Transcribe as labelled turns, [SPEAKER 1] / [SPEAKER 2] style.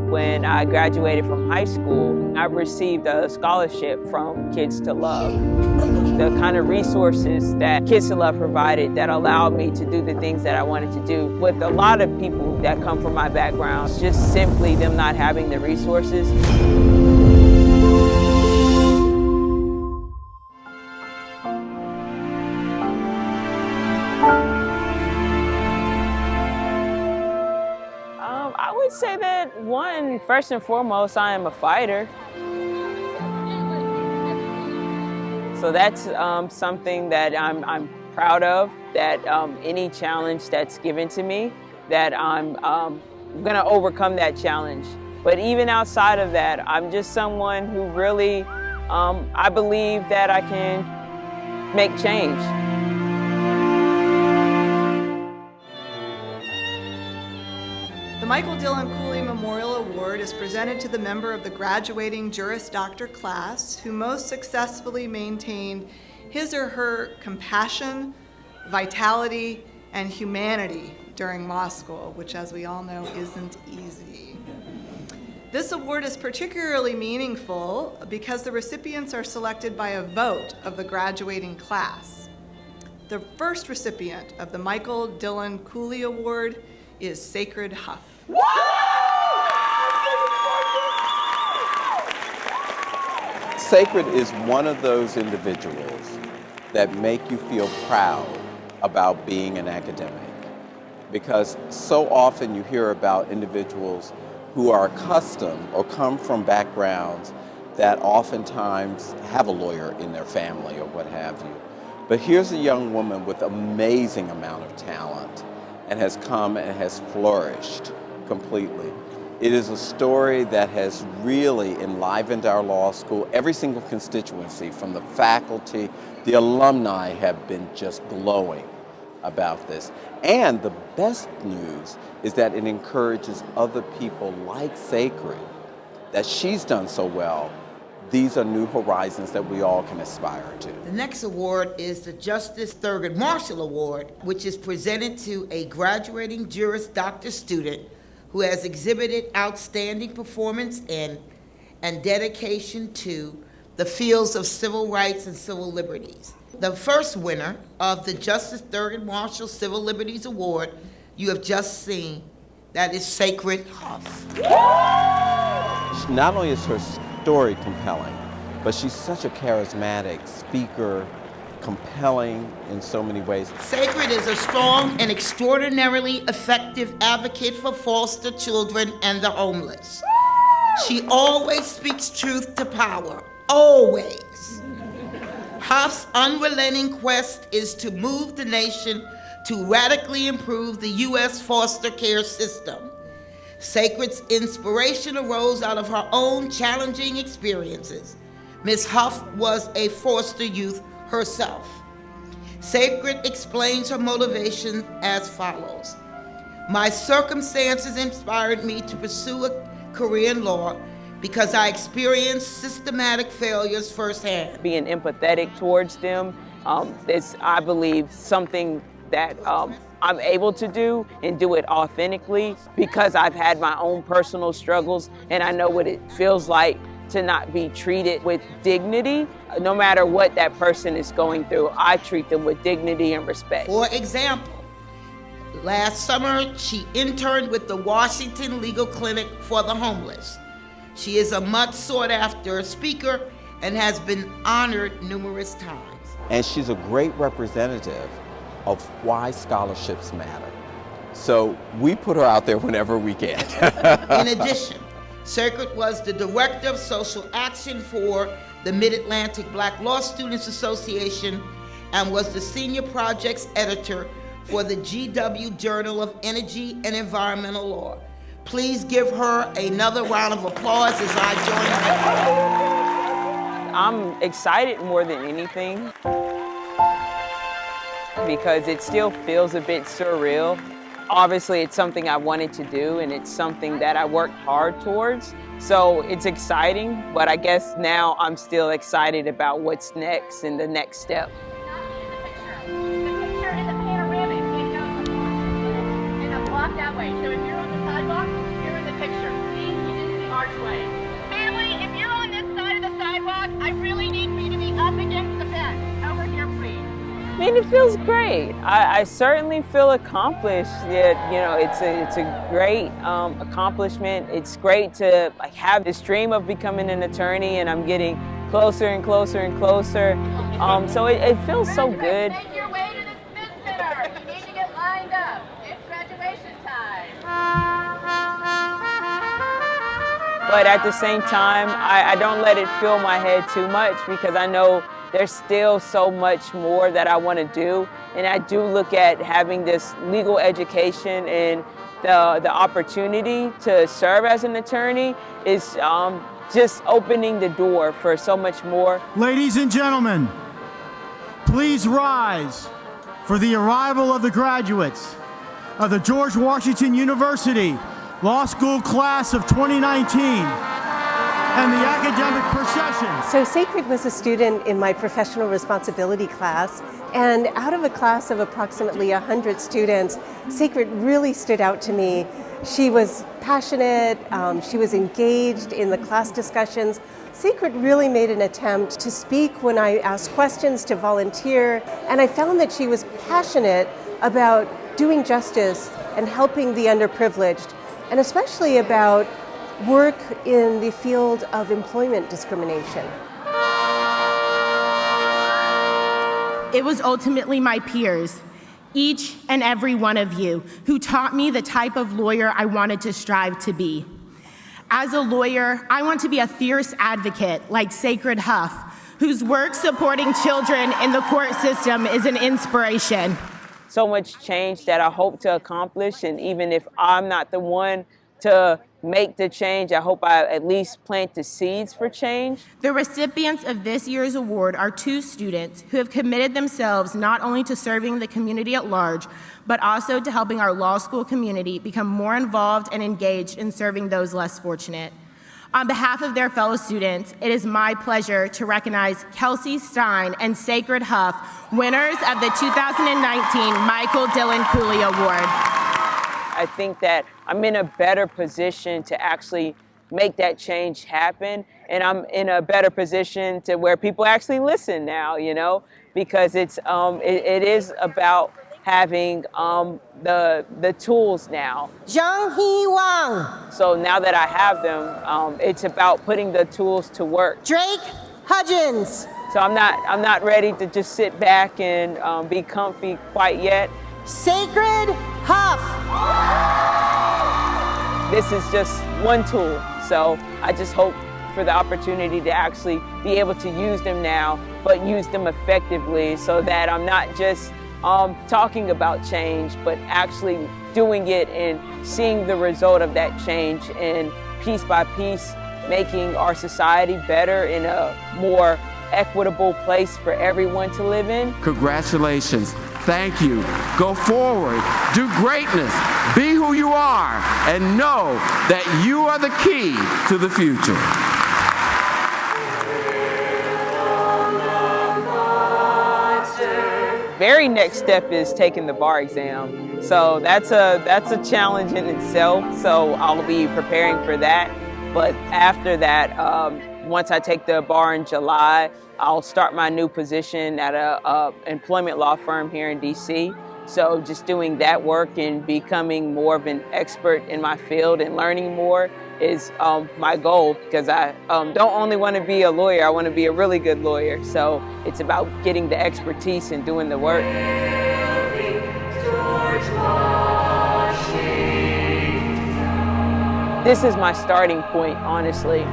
[SPEAKER 1] When I graduated from high school, I received a scholarship from Kids to Love. The kind of resources that Kids to Love provided that allowed me to do the things that I wanted to do. With a lot of people that come from my background, just simply them not having the resources. I would say that first and foremost, I am a fighter. So that's something that I'm proud of, that any challenge that's given to me, that I'm gonna overcome that challenge. But even outside of that, I'm just someone who really, I believe that I can make change.
[SPEAKER 2] The Michael Dillon Cooley Memorial Award is presented to the member of the graduating Juris Doctor class who most successfully maintained his or her compassion, vitality, and humanity during law school, which, as we all know, isn't easy. This award is particularly meaningful because the recipients are selected by a vote of the graduating class. The first recipient of the Michael Dillon Cooley Award is Sacred Huff.
[SPEAKER 3] Sacred is one of those individuals that make you feel proud about being an academic, because so often you hear about individuals who are accustomed or come from backgrounds that oftentimes have a lawyer in their family or what have you. But here's a young woman with amazing amount of talent and has come and has flourished completely. It is a story that has really enlivened our law school. Every single constituency, from the faculty, the alumni, have been just glowing about this. And the best news is that it encourages other people like Sacred, that she's done so well. These are new horizons that we all can aspire to.
[SPEAKER 4] The next award is the Justice Thurgood Marshall Award, which is presented to a graduating Juris Doctor student who has exhibited outstanding performance in and dedication to the fields of civil rights and civil liberties. The first winner of the Justice Thurgood Marshall Civil Liberties Award you have just seen, that is Sacred Huff.
[SPEAKER 3] Not only is her story compelling, but she's such a charismatic speaker, compelling in so many ways.
[SPEAKER 4] Sacred is a strong and extraordinarily effective advocate for foster children and the homeless. She always speaks truth to power, always. Huff's unrelenting quest is to move the nation to radically improve the U.S. foster care system. Sacred's inspiration arose out of her own challenging experiences. Ms. Huff was a foster youth herself. Sacred explains her motivation as follows. My circumstances inspired me to pursue a career in law because I experienced systematic failures firsthand.
[SPEAKER 1] Being empathetic towards them is, I believe, something that I'm able to do and do it authentically because I've had my own personal struggles and I know what it feels like to not be treated with dignity. No matter what that person is going through, I treat them with dignity and respect.
[SPEAKER 4] For example, last summer, she interned with the Washington Legal Clinic for the Homeless. She is a much sought after speaker and has been honored numerous times.
[SPEAKER 3] And she's a great representative of why scholarships matter. So we put her out there whenever we can.
[SPEAKER 4] In addition, Sacred was the Director of Social Action for the Mid-Atlantic Black Law Students Association and was the Senior Projects Editor for the GW Journal of Energy and Environmental Law. Please give her another round of applause as I join her.
[SPEAKER 1] I'm excited more than anything because it still feels a bit surreal. Obviously, it's something I wanted to do, and it's something that I worked hard towards. So it's exciting, but I guess now I'm still excited about what's next and the next step.
[SPEAKER 5] The picture is a panoramic. It goes in a block that way. So if you're on the sidewalk, you're in the picture. See? You
[SPEAKER 1] it feels great. I certainly feel accomplished. It's a great accomplishment. It's great to have this dream of becoming an attorney, and I'm getting closer and closer and closer. So it feels so good.
[SPEAKER 5] Make your way to the Smith Center. You need to get lined up. It's graduation time.
[SPEAKER 1] But at the same time, I don't let it fill my head too much, because I know there's still so much more that I want to do. And I do look at having this legal education and the opportunity to serve as an attorney is just opening the door for so much more.
[SPEAKER 6] Ladies and gentlemen, please rise for the arrival of the graduates of the George Washington University Law School Class of 2019 and the academic procession.
[SPEAKER 7] So Sacred was a student in my professional responsibility class, and out of a class of approximately 100 students, Sacred really stood out to me. She was passionate, she was engaged in the class discussions. Sacred really made an attempt to speak when I asked questions, to volunteer, and I found that she was passionate about doing justice and helping the underprivileged, and especially about work in the field of employment discrimination.
[SPEAKER 8] It was ultimately my peers, each and every one of you, who taught me the type of lawyer I wanted to strive to be. As a lawyer, I want to be a fierce advocate like Sacred Huff, whose work supporting children in the court system is an inspiration.
[SPEAKER 1] So much change that I hope to accomplish, and even if I'm not the one to make the change, I hope I at least plant the seeds for change.
[SPEAKER 8] The recipients of this year's award are 2 students who have committed themselves not only to serving the community at large, but also to helping our law school community become more involved and engaged in serving those less fortunate. On behalf of their fellow students, it is my pleasure to recognize Kelsey Stein and Sacred Huff, winners of the 2019 Michael Dillon Cooley Award.
[SPEAKER 1] I think that I'm in a better position to actually make that change happen, and I'm in a better position to where people actually listen now, because it is about having the tools now.
[SPEAKER 9] Zhang He Wang.
[SPEAKER 1] So now that I have them, it's about putting the tools to work.
[SPEAKER 9] Drake Hudgens.
[SPEAKER 1] So I'm not ready to just sit back and be comfy quite yet.
[SPEAKER 9] Sacred Huff.
[SPEAKER 1] This is just one tool, so I just hope for the opportunity to actually be able to use them now, but use them effectively, so that I'm not just talking about change, but actually doing it and seeing the result of that change, and piece by piece making our society better, in a more equitable place for everyone to live in.
[SPEAKER 10] Congratulations. Thank you. Go forward. Do greatness. Be who you are. And know that you are the key to the future.
[SPEAKER 1] Very next step is taking the bar exam. So that's a challenge in itself. So I'll be preparing for that. But after that, once I take the bar in July, I'll start my new position at a employment law firm here in DC. So just doing that work and becoming more of an expert in my field and learning more is my goal, because I don't only want to be a lawyer, I want to be a really good lawyer. So it's about getting the expertise and doing the work. This is my starting point, honestly.